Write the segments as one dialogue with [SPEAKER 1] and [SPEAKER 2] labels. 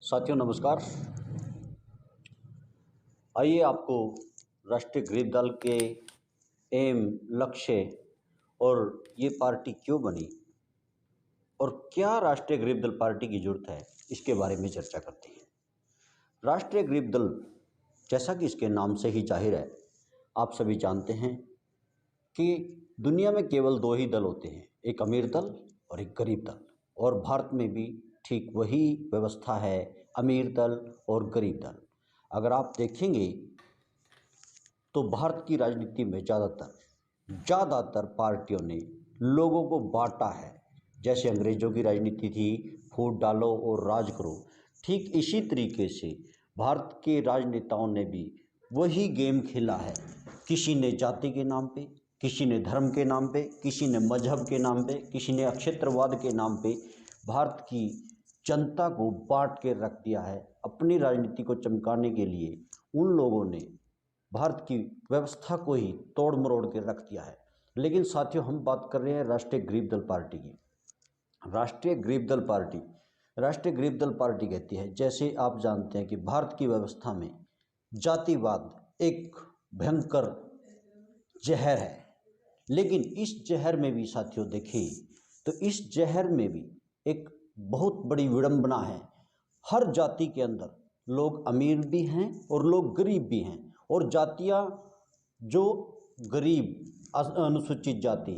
[SPEAKER 1] साथियों नमस्कार। आइए आपको राष्ट्रीय गरीब दल के एम, लक्ष्य और ये पार्टी क्यों बनी और क्या राष्ट्रीय गरीब दल पार्टी की जरूरत है, इसके बारे में चर्चा करते हैं। राष्ट्रीय गरीब दल, जैसा कि इसके नाम से ही जाहिर है, आप सभी जानते हैं कि दुनिया में केवल दो ही दल होते हैं, एक अमीर दल और एक गरीब दल। और भारत में भी ठीक वही व्यवस्था है, अमीर दल और गरीब दल। अगर आप देखेंगे तो भारत की राजनीति में ज़्यादातर पार्टियों ने लोगों को बांटा है। जैसे अंग्रेज़ों की राजनीति थी, फूट डालो और राज करो, ठीक इसी तरीके से भारत के राजनेताओं ने भी वही गेम खेला है। किसी ने जाति के नाम पे, किसी ने धर्म के नाम पे, किसी ने मजहब के नाम पे, किसी ने अक्षत्रवाद के नाम पे भारत की जनता को बांट के रख दिया है। अपनी राजनीति को चमकाने के लिए उन लोगों ने भारत की व्यवस्था को ही तोड़ मरोड़ के रख दिया है। लेकिन साथियों, हम बात कर रहे हैं राष्ट्रीय गरीब दल पार्टी की। राष्ट्रीय गरीब दल पार्टी कहती है, जैसे आप जानते हैं कि भारत की व्यवस्था में जातिवाद एक भयंकर जहर है। लेकिन इस जहर में भी साथियों देखें तो इस जहर में भी एक बहुत बड़ी विडंबना है। हर जाति के अंदर लोग अमीर भी हैं और लोग गरीब भी हैं। और जातियाँ जो गरीब अनुसूचित जाति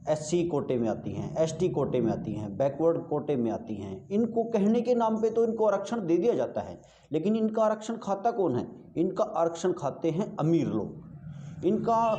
[SPEAKER 1] एससी कोटे में आती हैं, एसटी कोटे में आती हैं, बैकवर्ड कोटे में आती हैं, इनको कहने के नाम पे तो इनको आरक्षण दे दिया जाता है। लेकिन इनका आरक्षण खाता कौन है? इनका आरक्षण खाते हैं अमीर लोग। इनका,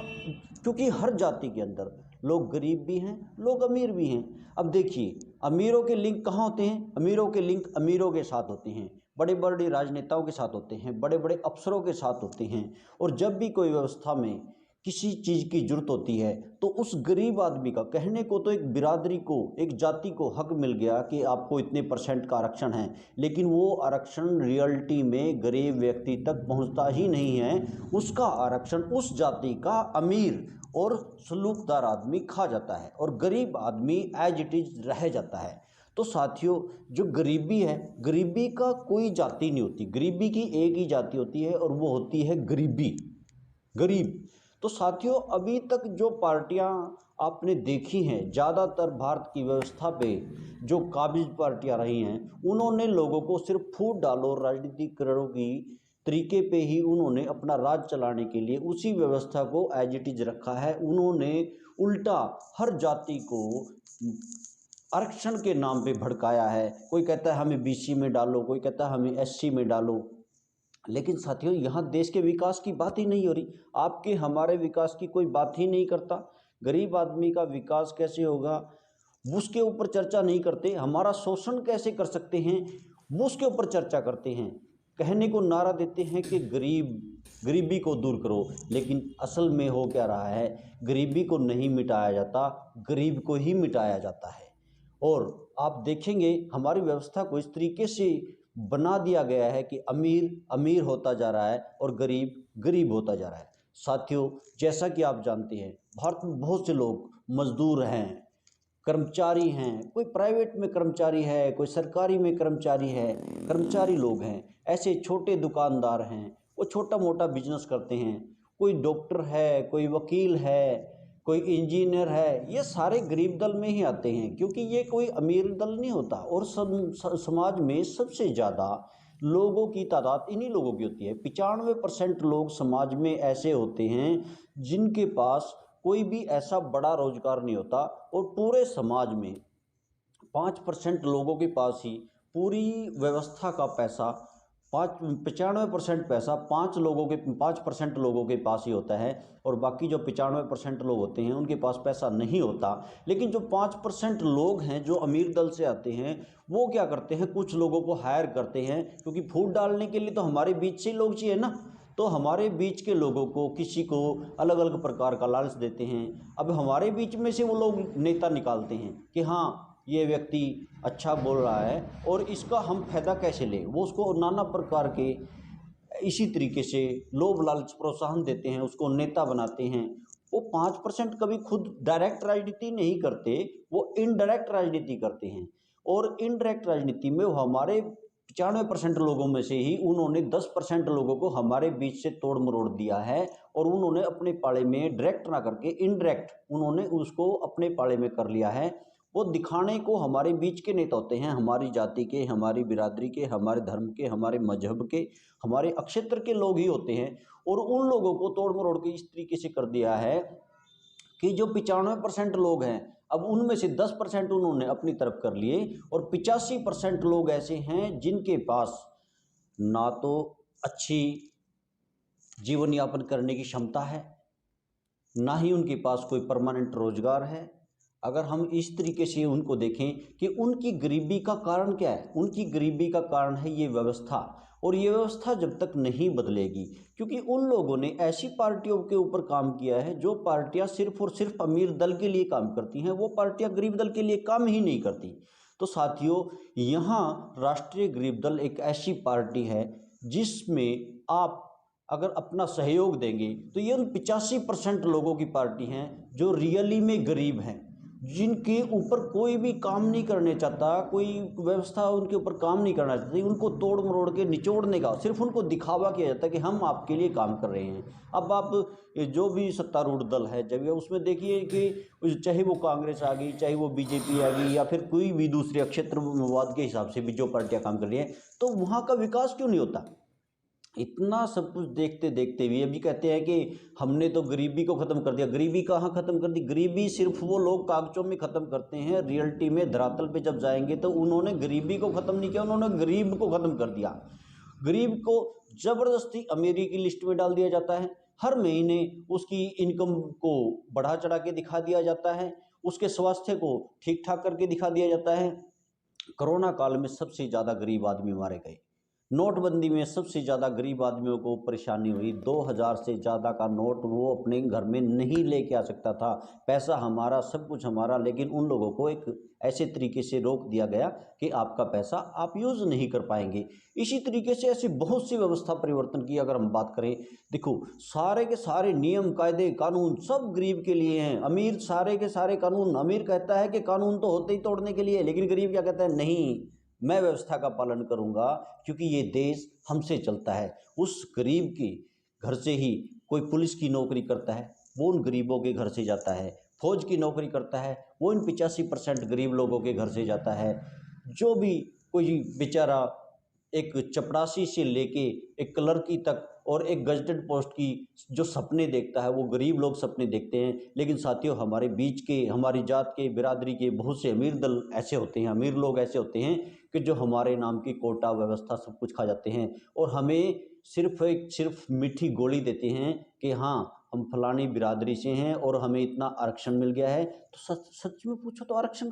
[SPEAKER 1] क्योंकि हर जाति के अंदर लोग गरीब भी हैं, लोग अमीर भी हैं। अब देखिए, अमीरों के लिंक कहाँ होते हैं? अमीरों के लिंक अमीरों के साथ होते हैं, बड़े बड़े राजनेताओं के साथ होते हैं, बड़े बड़े अफसरों के साथ होते हैं। और जब भी कोई व्यवस्था में किसी चीज़ की जरूरत होती है तो उस गरीब आदमी का, कहने को तो एक बिरादरी को, एक जाति को हक मिल गया कि आपको इतने % का आरक्षण है, लेकिन वो आरक्षण रियलिटी में गरीब व्यक्ति तक पहुंचता ही नहीं है। उसका आरक्षण उस जाति का अमीर और सलूकदार आदमी खा जाता है और गरीब आदमी एज इट इज रह जाता है। तो साथियों, जो गरीबी है, गरीबी का कोई जाति नहीं होती, गरीबी की एक ही जाति होती है और वो होती है गरीब। तो साथियों, अभी तक जो पार्टियां आपने देखी हैं, ज़्यादातर भारत की व्यवस्था पे जो काबिज पार्टियां रही हैं, उन्होंने लोगों को सिर्फ फूट डालो राजनीतिकरणों की तरीके पे ही उन्होंने अपना राज चलाने के लिए उसी व्यवस्था को एज इट इज रखा है। उन्होंने उल्टा हर जाति को आरक्षण के नाम पे भड़काया है। कोई कहता है हमें बीसी में डालो, कोई कहता है हमें एससी में डालो। लेकिन साथियों, यहाँ देश के विकास की बात ही नहीं हो रही। आपके हमारे विकास की कोई बात ही नहीं करता। गरीब आदमी का विकास कैसे होगा उसके ऊपर चर्चा नहीं करते। हमारा शोषण कैसे कर सकते हैं वो उसके ऊपर चर्चा करते हैं। कहने को नारा देते हैं कि गरीबी को दूर करो, लेकिन असल में हो क्या रहा है? गरीबी को नहीं मिटाया जाता, गरीब को ही मिटाया जाता है। और आप देखेंगे हमारी व्यवस्था को इस तरीके से बना दिया गया है कि अमीर अमीर होता जा रहा है और गरीब गरीब होता जा रहा है। साथियों, जैसा कि आप जानते हैं, भारत में बहुत से लोग मजदूर हैं, कर्मचारी हैं, कोई प्राइवेट में कर्मचारी है, कोई सरकारी में कर्मचारी है, कर्मचारी लोग हैं। ऐसे छोटे दुकानदार हैं, वो छोटा मोटा बिजनेस करते हैं। कोई डॉक्टर है, कोई वकील है, कोई इंजीनियर है। ये सारे गरीब दल में ही आते हैं, क्योंकि ये कोई अमीर दल नहीं होता। और समाज में सबसे ज़्यादा लोगों की तादाद इन्हीं लोगों की होती है। 95% लोग समाज में ऐसे होते हैं जिनके पास कोई भी ऐसा बड़ा रोजगार नहीं होता। और पूरे समाज में 5% लोगों के पास ही पूरी व्यवस्था का पैसा, 95% पैसा 5% लोगों के पास ही होता है। और बाकी जो 95% लोग होते हैं उनके पास पैसा नहीं होता। लेकिन जो 5% लोग हैं जो अमीर दल से आते हैं, वो क्या करते हैं? कुछ लोगों को हायर करते हैं, क्योंकि फूट डालने के लिए तो हमारे बीच से ही लोग चाहिए ना। तो हमारे बीच के लोगों को किसी को अलग अलग प्रकार का लालच देते हैं। अब हमारे बीच में से वो लोग नेता निकालते हैं कि हाँ, ये व्यक्ति अच्छा बोल रहा है और इसका हम फायदा कैसे लें। वो उसको नाना प्रकार के इसी तरीके से लोभ लालच प्रोत्साहन देते हैं, उसको नेता बनाते हैं। वो 5% कभी खुद डायरेक्ट राजनीति नहीं करते, वो इनडायरेक्ट राजनीति करते हैं। और इनडायरेक्ट राजनीति में वो हमारे 95% लोगों में से ही उन्होंने 10% लोगों को हमारे बीच से तोड़ मरोड़ दिया है, और उन्होंने अपने पाले में डायरेक्ट ना करके इनडायरेक्ट उन्होंने उसको अपने पाले में कर लिया है। वो दिखाने को हमारे बीच के नेता होते हैं, हमारी जाति के, हमारी बिरादरी के, हमारे धर्म के, हमारे मजहब के, हमारे अक्षेत्र के लोग ही होते हैं। और उन लोगों को तोड़ मरोड़ के इस तरीके से कर दिया है कि जो 95% लोग हैं, अब उनमें से 10% उन्होंने अपनी तरफ कर लिए, और 85% लोग ऐसे हैं जिनके पास ना तो अच्छी जीवन यापन करने की क्षमता है, ना ही उनके पास कोई परमानेंट रोजगार है। अगर हम इस तरीके से उनको देखें कि उनकी गरीबी का कारण क्या है, उनकी गरीबी का कारण है ये व्यवस्था। और ये व्यवस्था जब तक नहीं बदलेगी, क्योंकि उन लोगों ने ऐसी पार्टियों के ऊपर काम किया है जो पार्टियां सिर्फ और सिर्फ अमीर दल के लिए काम करती हैं, वो पार्टियां गरीब दल के लिए काम ही नहीं करती। तो साथियों, यहाँ राष्ट्रीय गरीब दल एक ऐसी पार्टी है जिसमें आप अगर अपना सहयोग देंगे तो ये उन 85% लोगों की पार्टी हैं जो रियली में गरीब हैं, जिनके ऊपर कोई भी काम नहीं करने चाहता, कोई व्यवस्था उनके ऊपर काम नहीं करना चाहती, उनको तोड़ मरोड़ के निचोड़ने का सिर्फ उनको दिखावा किया जाता है कि हम आपके लिए काम कर रहे हैं। अब आप जो भी सत्तारूढ़ दल है, जब उसमें देखिए कि चाहे वो कांग्रेस आ गई, चाहे वो बीजेपी आ गई, या फिर कोई भी दूसरे क्षेत्रवाद के हिसाब से भी जो पार्टियां काम कर रही हैं, तो वहाँ का विकास क्यों नहीं होता? इतना सब कुछ देखते देखते भी अभी कहते हैं कि हमने तो गरीबी को ख़त्म कर दिया। गरीबी कहाँ ख़त्म कर दी? गरीबी सिर्फ वो लोग कागजों में ख़त्म करते हैं, रियलिटी में धरातल पे जब जाएंगे तो उन्होंने गरीबी को ख़त्म नहीं किया, उन्होंने गरीब को ख़त्म कर दिया। गरीब को ज़बरदस्ती अमीरी की लिस्ट में डाल दिया जाता है, हर महीने उसकी इनकम को बढ़ा चढ़ा के दिखा दिया जाता है, उसके स्वास्थ्य को ठीक ठाक करके दिखा दिया जाता है। कोरोना काल में सबसे ज़्यादा गरीब आदमी मारे गए, नोटबंदी में सबसे ज़्यादा गरीब आदमियों को परेशानी हुई, 2000 से ज़्यादा का नोट वो अपने घर में नहीं लेके आ सकता था। पैसा हमारा, सब कुछ हमारा, लेकिन उन लोगों को एक ऐसे तरीके से रोक दिया गया कि आपका पैसा आप यूज़ नहीं कर पाएंगे। इसी तरीके से ऐसी बहुत सी व्यवस्था परिवर्तन की अगर हम बात करें, देखो सारे के सारे नियम कायदे कानून सब गरीब के लिए हैं। अमीर सारे के सारे कानून, अमीर कहता है कि कानून तो होते ही तोड़ने के लिए, लेकिन गरीब क्या कहता है? नहीं, मैं व्यवस्था का पालन करूंगा क्योंकि ये देश हमसे चलता है। उस गरीब के घर से ही कोई पुलिस की नौकरी करता है, वो उन गरीबों के घर से जाता है। फौज की नौकरी करता है, वो इन 85% गरीब लोगों के घर से जाता है। जो भी कोई बेचारा एक चपरासी से लेके एक क्लर्की तक और एक गजटेड पोस्ट की जो सपने देखता है, वो गरीब लोग सपने देखते हैं। लेकिन साथियों, हमारे बीच के, हमारी जात के, बिरादरी के बहुत से अमीर दल ऐसे होते हैं, अमीर लोग ऐसे होते हैं कि जो हमारे नाम की कोटा व्यवस्था सब कुछ खा जाते हैं, और हमें सिर्फ मीठी गोली देते हैं कि हाँ हम फलानी बिरादरी से हैं और हमें इतना आरक्षण मिल गया है। तो सच में पूछो तो आरक्षण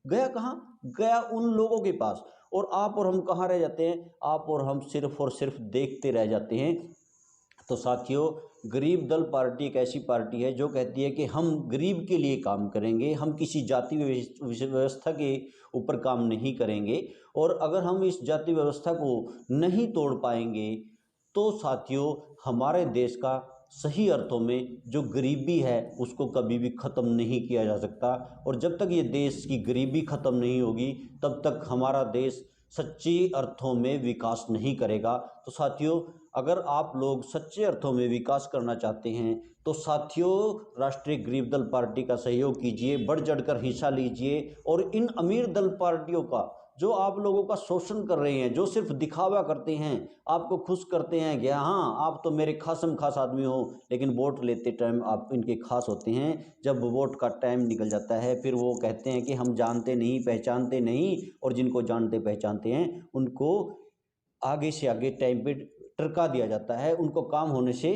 [SPEAKER 1] गया कहाँ? गया उन लोगों के पास। और आप और हम कहाँ रह जाते हैं? आप और हम सिर्फ और सिर्फ देखते रह जाते हैं। तो साथियों, गरीब दल पार्टी एक ऐसी पार्टी है जो कहती है कि हम गरीब के लिए काम करेंगे, हम किसी जाति व्यवस्था के ऊपर काम नहीं करेंगे। और अगर हम इस जाति व्यवस्था को नहीं तोड़ पाएंगे तो साथियों, हमारे देश का सही अर्थों में जो गरीबी है उसको कभी भी ख़त्म नहीं किया जा सकता। और जब तक ये देश की गरीबी ख़त्म नहीं होगी तब तक हमारा देश सच्ची अर्थों में विकास नहीं करेगा। तो साथियों, अगर आप लोग सच्चे अर्थों में विकास करना चाहते हैं तो साथियों, राष्ट्रीय गरीब दल पार्टी का सहयोग कीजिए, बढ़ चढ़कर हिस्सा लीजिए। और इन अमीर दल पार्टियों का जो आप लोगों का शोषण कर रहे हैं, जो सिर्फ दिखावा करते हैं, आपको खुश करते हैं कि हाँ आप तो मेरे खासम खास आदमी हो, लेकिन वोट लेते टाइम आप इनके खास होते हैं। जब वोट का टाइम निकल जाता है फिर वो कहते हैं कि हम जानते नहीं पहचानते नहीं, और जिनको जानते पहचानते हैं उनको आगे से आगे टाइम पे टरका दिया जाता है, उनको काम होने से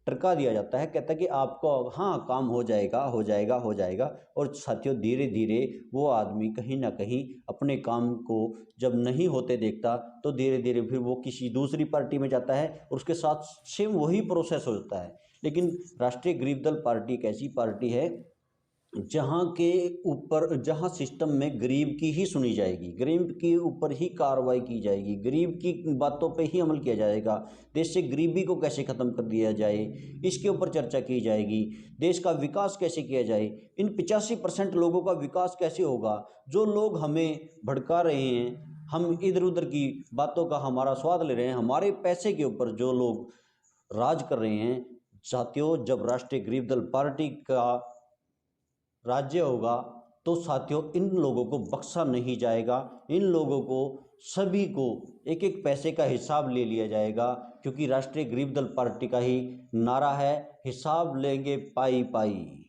[SPEAKER 1] टरका दिया जाता है। कहता है कि आपको हाँ काम हो जाएगा हो जाएगा हो जाएगा। और साथियों, धीरे धीरे वो आदमी कहीं ना कहीं अपने काम को जब नहीं होते देखता तो धीरे धीरे फिर वो किसी दूसरी पार्टी में जाता है और उसके साथ सेम वही प्रोसेस होता है। लेकिन राष्ट्रीय गरीब दल पार्टी एक ऐसी पार्टी है जहाँ सिस्टम में गरीब की ही सुनी जाएगी, गरीब के ऊपर ही कार्रवाई की जाएगी, गरीब की बातों पे ही अमल किया जाएगा। देश से गरीबी को कैसे ख़त्म कर दिया जाए इसके ऊपर चर्चा की जाएगी। देश का विकास कैसे किया जाए, इन 85% लोगों का विकास कैसे होगा। जो लोग हमें भड़का रहे हैं हम इधर उधर की बातों का हमारा स्वाद ले रहे हैं, हमारे पैसे के ऊपर जो लोग राज कर रहे हैं। साथियों, जब राष्ट्रीय गरीब दल पार्टी का राज्य होगा तो साथियों इन लोगों को बख्शा नहीं जाएगा। इन लोगों को सभी को एक एक पैसे का हिसाब ले लिया जाएगा, क्योंकि राष्ट्रीय गरीब दल पार्टी का ही नारा है, हिसाब लेंगे पाई पाई।